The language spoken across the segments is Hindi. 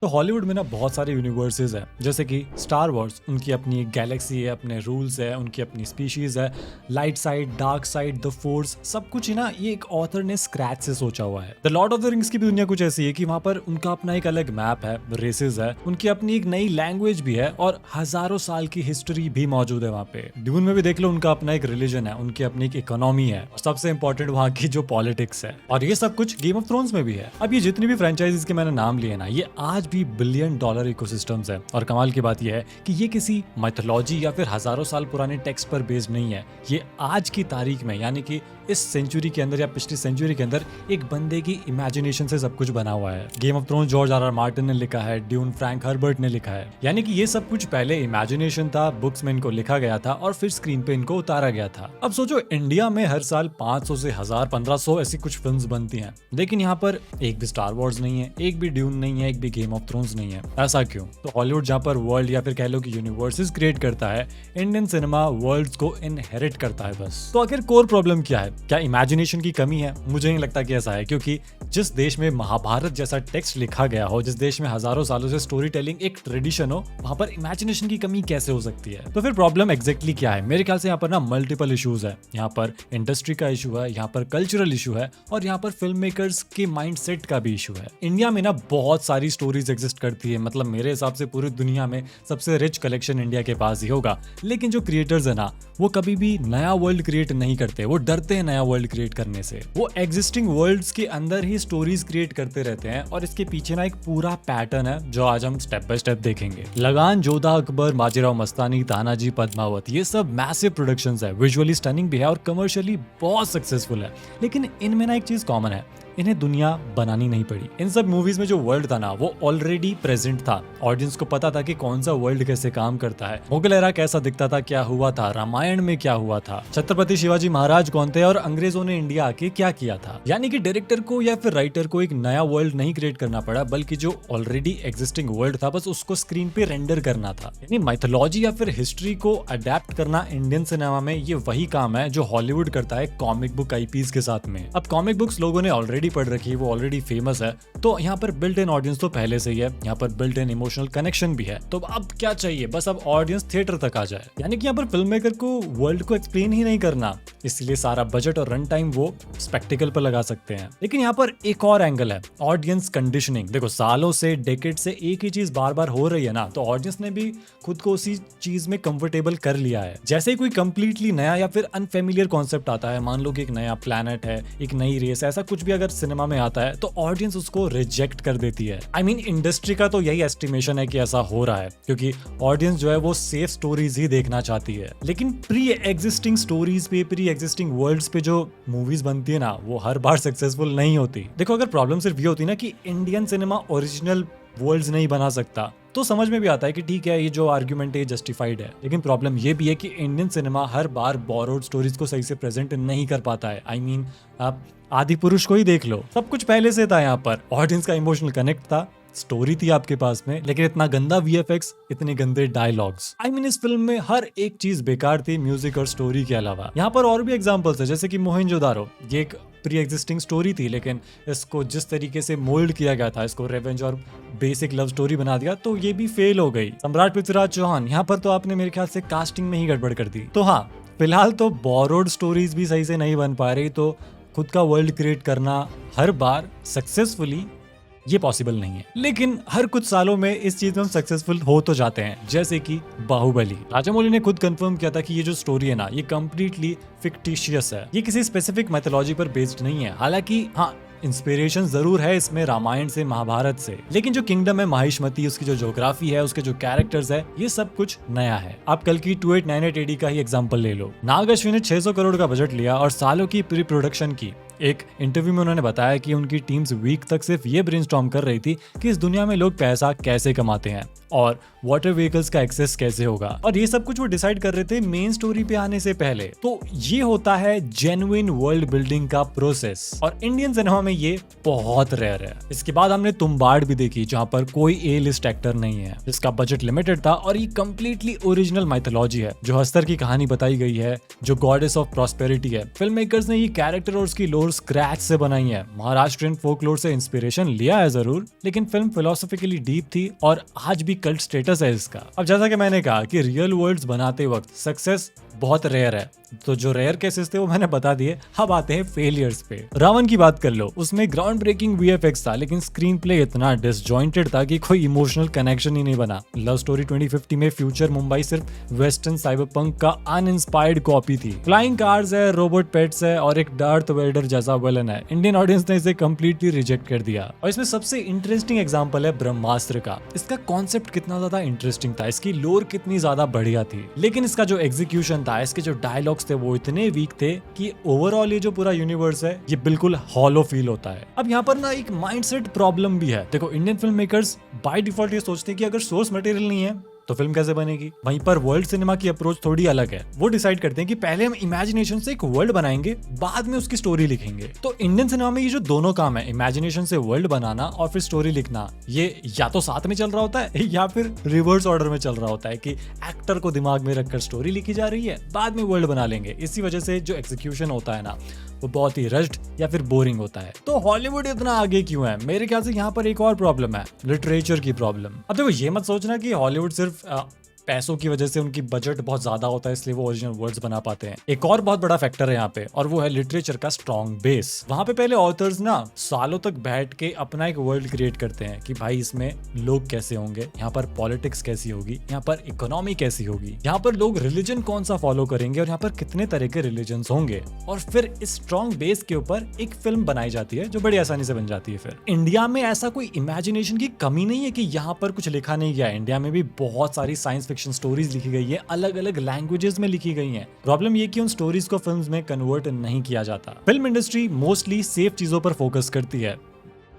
तो हॉलीवुड में ना बहुत सारे यूनिवर्सेस हैं, जैसे कि स्टार वॉर्स, उनकी अपनी एक गैलेक्सी है, अपने रूल्स है, उनकी अपनी स्पीशीज है, light side, dark side, the force, सब कुछ ही ना ये एक ऑथर ने स्क्रैच से सोचा हुआ है। The Lord of the rings की भी दुनिया कुछ ऐसी है कि वहाँ पर उनका अपना एक अलग मैप है, रेसेस है, उनकी अपनी एक नई लैंग्वेज भी है और हजारों साल की हिस्ट्री भी मौजूद है वहाँ पे। ड्यून में भी देख लो, उनका अपना एक रिलीजन है, उनकी अपनी एक इकोनॉमी है और सबसे इंपॉर्टेंट वहाँ की जो पॉलिटिक्स है। और ये सब कुछ गेम ऑफ थ्रोन्स में भी है। अब ये जितनी भी फ्रेंचाइजीज के मैंने नाम लिए ना, ये आज भी बिलियन डॉलर इकोसिस्टम्स है। और कमाल की बात यह है कि ये किसी माइथोलॉजी या फिर हजारों साल पुराने टेक्स्ट पर बेस्ड नहीं है। ये आज की तारीख में, यानी कि इस सेंचुरी के अंदर या पिछली सेंचुरी के अंदर एक बंदे की इमेजिनेशन से सब कुछ बना हुआ है। Game of thrones George R R Martin ने लिखा है, ड्यून फ्रैंक हर्बर्ट ने लिखा है। यानी कि ये सब कुछ पहले इमेजिनेशन था, बुक्स में इनको लिखा गया था और फिर स्क्रीन पे इनको उतारा गया था। अब सोचो, इंडिया में हर साल 500 से 1000, 1500 ऐसी कुछ फिल्म्स बनती हैं, लेकिन यहाँ पर एक भी स्टार वॉर्स नहीं है, एक भी ड्यून नहीं है, एक भी गेम ऑफ थ्रोन्स नहीं है। ऐसा क्यों? तो हॉलीवुड जहाँ पर वर्ल्ड या फिर कह लो कि यूनिवर्सेस क्रिएट करता है, इंडियन सिनेमा वर्ल्ड्स को इनहेरिट करता है बस। तो आखिर कोर प्रॉब्लम क्या है? क्या इमेजिनेशन की कमी है? मुझे नहीं लगता कि ऐसा है, क्योंकि जिस देश में महाभारत जैसा टेक्स्ट लिखा गया हो, जिस देश में हजारों सालों से स्टोरी टेलिंग एक ट्रेडिशन हो, वहां पर इमेजिनेशन की कमी कैसे हो सकती है? तो फिर प्रॉब्लम एग्जैक्टली क्या है? मेरे ख्याल से यहाँ पर ना मल्टीपल इश्यूज है। यहाँ पर इंडस्ट्री का इशू है, यहाँ पर कल्चरल इशू है और यहाँ पर फिल्म मेकर्स के माइंडसेट का भी इशू है। इंडिया में ना बहुत सारी स्टोरीज एग्जिस्ट करती है, मतलब मेरे हिसाब से पूरी दुनिया में सबसे रिच कलेक्शन इंडिया के पास ही होगा। लेकिन जो क्रिएटर्स है ना, वो कभी भी नया वर्ल्ड क्रिएट नहीं करते। वो डरते हैं नया वर्ल्ड क्रिएट करने से। वो एग्जिस्टिंग वर्ल्ड्स के अंदर ही स्टोरीज क्रिएट करते रहते हैं और इसके पीछे ना एक पूरा पैटर्न है जो आज हम स्टेप बाय स्टेप देखेंगे। लगान, जोधा अकबर, बाजीराव मस्तानी, तानाजी, पद्मावत, ये सब मैसिव प्रोडक्शंस है, विजुअली स्टनिंग भी है और कमर्शियली बहुत सक्सेसफुल है। लेकिन इनमें ना एक चीज कॉमन है, इन्हें दुनिया बनानी नहीं पड़ी। इन सब मूवीज में जो वर्ल्ड था ना, वो ऑलरेडी प्रेजेंट था। ऑडियंस को पता था कि कौन सा वर्ल्ड कैसे काम करता है, मुगल एरा कैसा दिखता था, क्या हुआ था, रामायण में क्या हुआ था, छत्रपति शिवाजी महाराज कौन थे और अंग्रेजों ने इंडिया आके क्या किया था। यानी कि डायरेक्टर को या फिर राइटर को एक नया वर्ल्ड नहीं क्रिएट करना पड़ा, बल्कि जो ऑलरेडी एग्जिस्टिंग वर्ल्ड था बस उसको स्क्रीन पे रेंडर करना था। यानी माइथोलॉजी या फिर हिस्ट्री को अडेप्ट करना इंडियन सिनेमा में ये वही काम है जो हॉलीवुड करता है कॉमिक बुक आईपीज के साथ में। अब कॉमिक बुक्स लोगों ने ऑलरेडी पढ़ रखी है, वो ऑलरेडी फेमस है, तो यहाँ पर बिल्ट इन ऑडियंस तो पहले से ही है, यहाँ पर बिल्ट इन इमोशनल कनेक्शन भी है। तो अब क्या चाहिए? बस अब ऑडियंस थिएटर तक आ जाए। यानी कि यहाँ पर फिल्म मेकर को वर्ल्ड को एक्सप्लेन ही नहीं करना, इसलिए सारा बजट और रन टाइम वो स्पेक्टिकल पर लगा सकते हैं। लेकिन यहाँ पर एक और एंगल है, ऑडियंस कंडीशनिंग। देखो, सालों से, डेकेड से एक ही चीज बार बार हो रही है ना, तो ऑडियंस ने भी खुद को उसी चीज में कंफर्टेबल कर लिया है। जैसे ही कोई कंप्लीटली नया या फिर अनफेमिलियर कॉन्सेप्ट आता है, मान लो कि एक नया प्लैनेट है, एक नई रेस, ऐसा कुछ भी अगर सिनेमा में आता है, तो ऑडियंस उसको रिजेक्ट कर देती है। आई मीन इंडस्ट्री का तो यही एस्टिमेशन है कि ऐसा हो रहा है, क्योंकि ऑडियंस जो है वो सेफ स्टोरीज ही देखना चाहती है। लेकिन प्री एग्जिस्टिंग स्टोरीज पे, प्री एग्जिस्टिंग वर्ल्ड्स पे जो मूवीज बनती है ना, वो हर बार सक्सेसफुल नहीं होती। देखो, अगर प्रॉब्लम सिर्फ ये होती ना कि इंडियन सिनेमा ओरिजिनल वर्ल्ड्स नहीं बना सकता, तो समझ में भी आता है कि ठीक है, ये जो आर्ग्यूमेंट है जस्टिफाइड है। लेकिन प्रॉब्लम ये भी है कि इंडियन सिनेमा हर बार बोरोड स्टोरीज को सही से प्रेजेंट नहीं कर पाता है। आई मीन, आप आदि पुरुष को ही देख लो, सब कुछ पहले से था। यहाँ पर ऑडियंस का इमोशनल कनेक्ट था, स्टोरी थी आपके पास में, लेकिन इतना गंदा वीएफएक्स, इतने गंदे डायलॉग्स। आई मीन, इस फिल्म में हर एक चीज बेकार थी, म्यूजिक और स्टोरी के अलावा। यहाँ पर और भी एग्जांपल्स है, जैसे कि मोहनजोदारो, ये एक प्री एग्जिस्टिंग स्टोरी थी, लेकिन इसको जिस तरीके से मोल्ड किया गया था, इसको रेवेंज और बेसिक लव स्टोरी बना दिया, तो ये भी फेल हो गई। सम्राट पृथ्वीराज चौहान, यहाँ पर तो आपने मेरे ख्याल से कास्टिंग में ही गड़बड़ कर दी। तो हाँ, फिलहाल तो बोरोड स्टोरीज भी सही से नहीं बन पा रही, तो खुद का वर्ल्ड क्रिएट करना हर बार सक्सेसफुली ये पॉसिबल नहीं है। लेकिन हर कुछ सालों में इस चीज में हम सक्सेसफुल हो तो जाते हैं, जैसे कि बाहुबली। राजामौली ने खुद कंफर्म किया था कि ये जो स्टोरी है ना, ये कंप्लीटली फिक्टिशियस है, ये किसी स्पेसिफिक मैथोलॉजी पर बेस्ड नहीं है। हालांकि हाँ, इंस्पिरेशन जरूर है इसमें रामायण से, महाभारत से, लेकिन जो किंगडम है माहिष्मती, उसकी जो ज्योग्राफी है, उसके जो कैरेक्टर्स है, ये सब कुछ नया है। आप कल की 2898 एडी का ही एग्जांपल ले लो। नाग अश्विन ने 600 करोड़ का बजट लिया और सालों की प्री प्रोडक्शन की। एक इंटरव्यू में उन्होंने बताया कि उनकी टीम्स वीक तक सिर्फ ये ब्रेनस्टॉर्म कर रही थी कि इस दुनिया में लोग पैसा कैसे कमाते हैं और वाटर व्हीकल्स का एक्सेस कैसे होगा, और ये सब कुछ वो डिसाइड कर रहे थे मेन स्टोरी पे आने से पहले। तो ये होता है जेन्युइन वर्ल्ड बिल्डिंग का प्रोसेस, और इंडियन सिनेमा में ये बहुत रेयर है। इसके बाद हमने तुम्बाड़ भी देखी, जहाँ पर कोई ए लिस्ट एक्टर नहीं है, जिसका बजट लिमिटेड था और ये कंप्लीटली ओरिजिनल माइथोलॉजी है, जो हस्तर की कहानी बताई गई है, जो गॉडेस ऑफ प्रॉस्पेरिटी है। फिल्म मेकर्स ने ये कैरेक्टर और उसकी लोर फोर स्क्रैच से बनाई है। महाराष्ट्रियन फोकलोर से इंस्पिरेशन लिया है जरूर, लेकिन फिल्म फिलोसॉफिकली डीप थी और आज भी कल्ट स्टेटस है इसका। अब जैसा कि मैंने कहा कि रियल वर्ल्ड्स बनाते वक्त सक्सेस बहुत रेयर है, तो जो रेयर केसेस थे वो मैंने बता दिए। अब आते हैं फेलियर्स पे। रावण की बात कर लो, उसमें ग्राउंड ब्रेकिंग वीएफएक्स था, लेकिन स्क्रीन प्ले इतना डिसजॉइंटेड था कि कोई इमोशनल कनेक्शन ही नहीं बना। लव स्टोरी 2050 में फ्यूचर मुंबई सिर्फ वेस्टर्न साइबरपंक का अनइंस्पायर्ड कॉपी थी। फ्लाइंग कार्स है, रोबोट पेट्स है और एक डार्थ वेल्डर जैसा विलन है। इंडियन ऑडियंस ने इसे कंप्लीटली रिजेक्ट कर दिया। और इसमें सबसे इंटरेस्टिंग एग्जांपल है ब्रह्मास्त्र का। इसका कॉन्सेप्ट कितना ज्यादा इंटरेस्टिंग था, इसकी लोर कितनी ज्यादा बढ़िया थी, लेकिन इसका जो एग्जीक्यूशन था, इसके जो डायलॉग्स थे वो इतने वीक थे कि ओवरऑल ये जो पूरा यूनिवर्स है ये बिल्कुल हॉलो फील होता है। अब यहाँ पर ना एक माइंडसेट प्रॉब्लम भी है। देखो, Indian film makers by default ये सोचते हैं कि अगर सोर्स मटेरियल नहीं है तो फिल्म कैसे बनेगी। वहीं पर वर्ल्ड सिनेमा की अप्रोच थोड़ी अलग है। वो डिसाइड करते हैं कि पहले हम इमेजिनेशन से एक वर्ल्ड बनाएंगे, बाद में उसकी स्टोरी लिखेंगे। तो इंडियन सिनेमा में ये जो दोनों काम है, इमेजिनेशन से वर्ल्ड बनाना और फिर स्टोरी लिखना, ये या तो साथ में चल रहा होता है या फिर रिवर्स ऑर्डर में चल रहा होता है कि एक्टर को दिमाग में रखकर स्टोरी लिखी जा रही है, बाद में वर्ल्ड बना लेंगे। इसी वजह से जो एग्जीक्यूशन होता है ना, वो बहुत ही रश्ड या फिर बोरिंग होता है। तो हॉलीवुड इतना आगे क्यों है? मेरे ख्याल से यहाँ पर एक और प्रॉब्लम है, लिटरेचर की प्रॉब्लम। अब देखो, ये मत सोचना कि हॉलीवुड सिर्फ पैसों की वजह से, उनकी बजट बहुत ज्यादा होता है इसलिए वो ओरिजिनल वर्ड्स बना पाते हैं। एक और बहुत बड़ा फैक्टर है यहाँ पे, और वो है लिटरेचर का स्ट्रॉन्ग बेस। वहां पे पहले ऑथर्स ना सालों तक बैठ के अपना एक वर्ल्ड क्रिएट करते हैं कि भाई इसमें लोग कैसे होंगे, यहाँ पर पॉलिटिक्स कैसी होगी, यहाँ पर इकोनॉमी कैसी होगी, यहाँ पर लोग रिलीजन कौन सा फॉलो करेंगे और यहाँ पर कितने तरह के रिलीजन होंगे। और फिर इस स्ट्रॉन्ग बेस के ऊपर एक फिल्म बनाई जाती है जो बड़ी आसानी से बन जाती है। फिर इंडिया में ऐसा कोई इमेजिनेशन की कमी नहीं है कि यहाँ पर कुछ लिखा नहीं गया। इंडिया में भी बहुत सारी साइंस फिक्शन स्टोरीज लिखी गई है, अलग अलग लैंग्वेजेस में लिखी गई हैं। प्रॉब्लम ये कि उन स्टोरीज को फिल्म्स में कन्वर्ट नहीं किया जाता। फिल्म इंडस्ट्री मोस्टली सेफ चीजों पर फोकस करती है,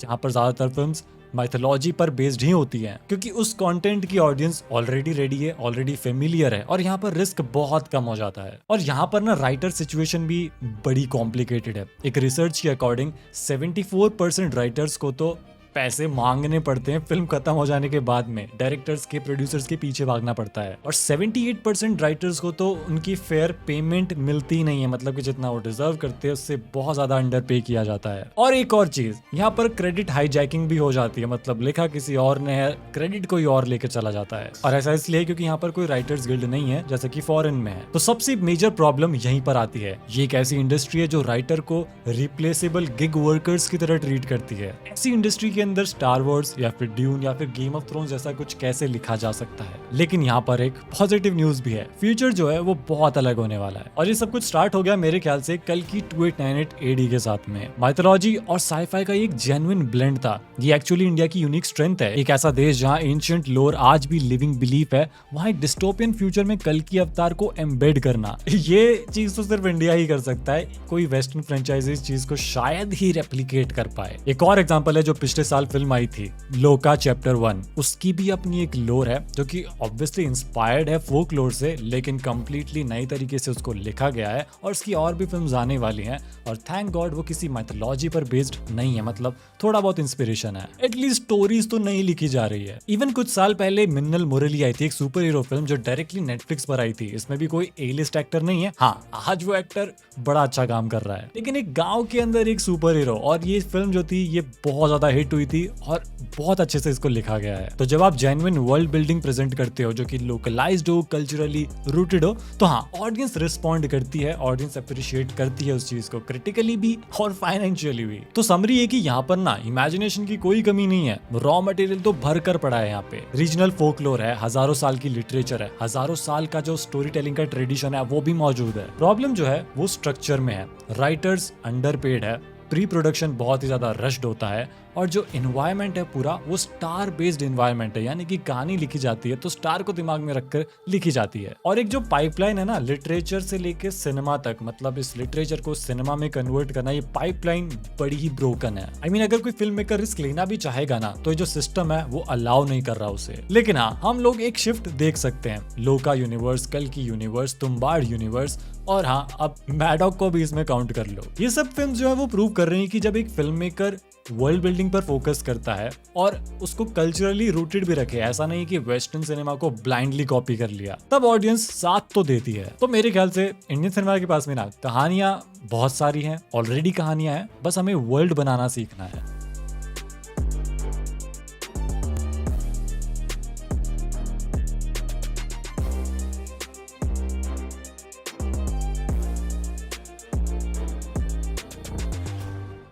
जहां पर ज्यादातर फिल्म्स माइथोलॉजी पर बेस्ड ही होती हैं, क्योंकि उस कंटेंट की ऑडियंस ऑलरेडी रेडी है, ऑलरेडी फेमिलियर है, और यहाँ पर रिस्क बहुत कम हो जाता है। और यहाँ पर ना राइटर सिचुएशन भी बड़ी कॉम्प्लिकेटेड है। एक रिसर्च के अकॉर्डिंग 74% राइटर्स को तो पैसे मांगने पड़ते हैं फिल्म खत्म हो जाने के बाद में। डायरेक्टर्स के, प्रोड्यूसर्स के पीछे भागना पड़ता है। और 78% राइटर्स को तो उनकी फेयर पेमेंट मिलती नहीं है, मतलब कि जितना वो डिजर्व करते हैं उससे बहुत ज्यादा अंडर पे किया जाता है। और एक और चीज, यहाँ पर क्रेडिट हाईजैकिंग भी हो जाती है, मतलब लिखा किसी और ने है, क्रेडिट कोई और लेकर चला जाता है। और ऐसा इसलिए क्योंकि यहाँ पर कोई राइटर्स गिल्ड नहीं है जैसे कि फॉरेन में है। तो सबसे मेजर प्रॉब्लम यहीं पर आती है। ये एक ऐसी इंडस्ट्री है जो राइटर को रिप्लेसेबल गिग वर्कर्स की तरह ट्रीट करती है। ऐसी इंडस्ट्री के अंदर स्टार वॉर्स या फिर ड्यून या फिर गेम ऑफ थ्रोन्स जैसा कुछ कैसे लिखा जा सकता है? लेकिन यहाँ पर एक पॉजिटिव न्यूज भी है। फ्यूचर जो है वो बहुत अलग होने वाला है, और ये सब कुछ स्टार्ट हो गया मेरे ख्याल से कल की 2898 AD के साथ में। माइथोलॉजी और साईफाई का एक जेन्युइन ब्लेंड था। ये एक्चुअली इंडिया की यूनिक स्ट्रेंथ है। एक ऐसा देश जहाँ एंशिएंट लोर आज भी लिविंग बिलीफ है, वहाँ एक डिस्टोपियन फ्यूचर में कल की अवतार को एम्बेड करना, ये चीज तो सिर्फ इंडिया ही कर सकता है। कोई वेस्टर्न फ्रेंचाइजी इस चीज को शायद ही रेप्लिकेट कर पाए। एक और एग्जांपल है जो पिछले साल फिल्म आई थी, लोका चैप्टर 1। उसकी भी अपनी एक लोर है जो कि ऑब्वियसली इंस्पायर्ड है फोक लोर से, लेकिन कंप्लीटली नई तरीके से उसको लिखा गया है। और उसकी और भी फिल्म्स आने वाली हैं, और थैंक गॉड वो किसी माइथोलॉजी पर बेस्ड नहीं है, मतलब थोड़ा बहुत इंस्पिरेशन है। एटलीस्ट स्टोरीज तो नहीं लिखी जा रही है। इवन कुछ साल पहले मिन्नल मुरली आई थी, एक सुपर हीरो फिल्म जो डायरेक्टली नेटफ्लिक्स पर आई थी। इसमें भी कोई ए लिस्ट एक्टर नहीं है। हाँ, आज वो एक्टर बड़ा अच्छा काम कर रहा है, लेकिन एक गांव के अंदर एक सुपर हीरो। और ये फिल्म जो थी ये बहुत ज्यादा हिट हुई थी और बहुत अच्छे से इसको लिखा गया है। तो जब आप जेन्युइन वर्ल्ड बिल्डिंग प्रेजेंट करते हो जो कि लोकलाइज्ड हो, कल्चरली रूटेड हो, तो हाँ, ऑडियंस रिस्पॉन्ड करती है, ऑडियंस अप्रिशिएट करती है उस चीज को, क्रिटिकली भी और फाइनेंशियली भी। तो समरी है कि यहाँ पर ना इमेजिनेशन की कोई कमी नहीं है। रॉ मटेरियल तो भर कर पड़ा है यहाँ पे। रीजनल फोकलोर है, हजारों साल की लिटरेचर है, हजारों साल का जो स्टोरी टेलिंग का ट्रेडिशन है वो भी मौजूद है। प्रॉब्लम जो है वो स्ट्रक्चर में है। राइटर्स अंडरपेड है, प्री प्रोडक्शन बहुत ही ज्यादा रश्ड होता है, और जो एनवायरनमेंट है पूरा वो स्टार बेस्ड एनवायरनमेंट है, यानी कि कहानी लिखी जाती है तो स्टार को दिमाग में रखकर लिखी जाती है। और एक जो पाइपलाइन है ना लिटरेचर से लेके सिनेमा तक, मतलब इस लिटरेचर को सिनेमा में कन्वर्ट करना, ये पाइपलाइन बड़ी ही ब्रोकन है। आई मीन अगर कोई फिल्म मेकर रिस्क लेना भी चाहेगा ना तो ये जो सिस्टम है वो अलाउ नहीं कर रहा उसे। लेकिन हाँ, हम लोग एक शिफ्ट देख सकते हैं। लोका यूनिवर्स, कल की यूनिवर्स, तुम्बाड़ यूनिवर्स, और हाँ, अब मैडॉक को भी इसमें काउंट कर लो। ये सब फिल्म जो है वो प्रूव कर रही है कि जब एक फिल्म मेकर वर्ल्ड बिल्डिंग पर फोकस करता है और उसको कल्चरली रूटेड भी रखे, ऐसा नहीं कि वेस्टर्न सिनेमा को ब्लाइंडली कॉपी कर लिया, तब ऑडियंस साथ तो देती है। तो मेरे ख्याल से इंडियन सिनेमा के पास में ना कहानियां बहुत सारी हैं, ऑलरेडी कहानियां हैं, बस हमें वर्ल्ड बनाना सीखना है।